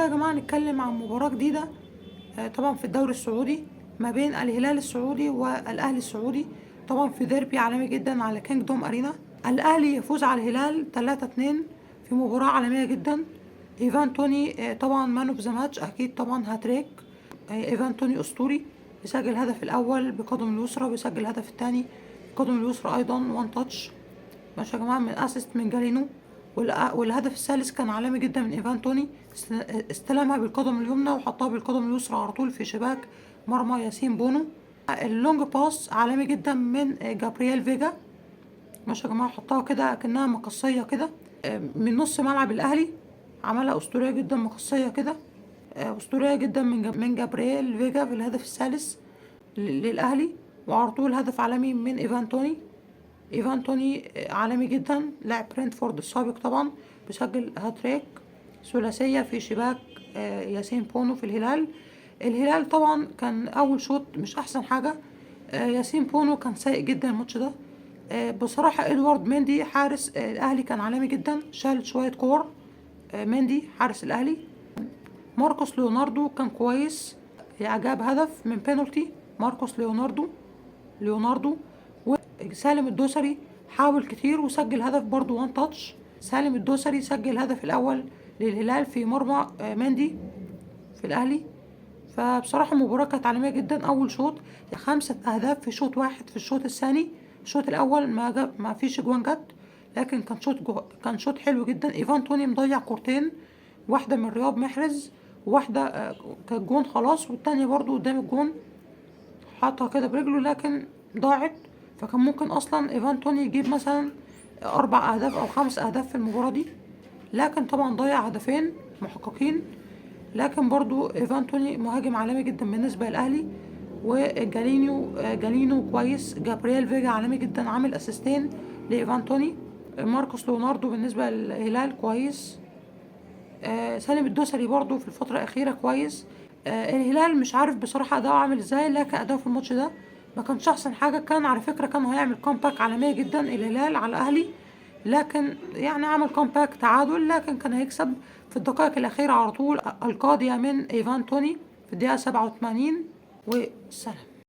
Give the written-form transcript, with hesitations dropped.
يا جماعة نتكلم عن مباراة جديدة طبعا في الدوري السعودي ما بين الهلال السعودي والأهلي السعودي، طبعا في ديربي عالمي جدا على كينجدوم أرينا. الأهلي يفوز على الهلال 3-2 في مباراة عالمية جدا. إيفان توني طبعا مان اوف ذا ماتش، أكيد طبعا هاتريك. إيفان توني أسطوري، بيسجل الهدف الأول بقدم اليسرى وبيسجل الهدف الثاني بقدم اليسرى أيضا، وان تاتش ماشي يا جماعة، من اسيست من جالينو. والهدف الثالث كان عالمي جدا من ايفان توني، استلمها بالقدم اليمنى وحطها بالقدم اليسرى على طول في شباك مرمى ياسين بونو. اللونج باس عالمي جدا من جابرييل فيجا ماشي يا جماعة، حطها كده كأنها مقصية كده من نص ملعب الأهلي، عملها أسطورية جدا مقصية كده، أسطورية جدا من جابرييل فيجا في الهدف الثالث للأهلي. وعلى طول هدف عالمي من إيفان توني. ايفان توني عالمي جدا، لاعب برينتفورد السابق طبعا، بيسجل هاتريك ثلاثية في شباك ياسين بونو في الهلال. الهلال طبعا كان اول شوط مش احسن حاجة، ياسين بونو كان سيء جدا الماتش ده. بصراحة ادوارد مندي حارس الاهلي كان عالمي جدا، شال شوية كور. مندي حارس الاهلي. ماركوس ليوناردو كان كويس، جاب هدف من بينالتي. ماركوس ليوناردو. وسالم الدوسري حاول كتير وسجل هدف برضو وان تاتش. سالم الدوسري سجل الهدف الاول للهلال في مرمى مندي في الاهلي. فبصراحة المباراة كانت عالمية جدا. اول شوط 5 اهداف في شوط واحد. في الشوط الثاني الشوط الاول ما فيش جوان جت، لكن كان شوط حلو جدا. ايفان توني مضيع كورتين، واحدة من رياض محرز وواحدة كانت جون خلاص، والتانية برضو قدام الجون حطها كده برجله لكن ضاعت. فكان ممكن اصلا ايفان توني يجيب مثلا 4 اهداف او 5 اهداف في المباراة دي، لكن طبعا ضيع هدفين محققين. لكن برضو ايفان توني مهاجم عالمي جدا بالنسبة للاهلي. جالينو كويس. جابرييل فيجا عالمي جدا، عامل اسيستين لايفان توني. ماركوس ليوناردو بالنسبة للهلال كويس. سالم الدوسري برضو في الفترة الأخيرة كويس. الهلال مش عارف بصراحة أداؤه عامل ازاي، لكن أداؤه في الماتش ده ما كانش أحسن حاجة. كان على فكرة كان هيعمل كومباك عالمية جدا الهلال على الأهلي، لكن يعني عمل كومباك تعادل، لكن كان هيكسب في الدقائق الأخيرة على طول. القاضية من إيفان توني في الدقيقة 87. والسلام.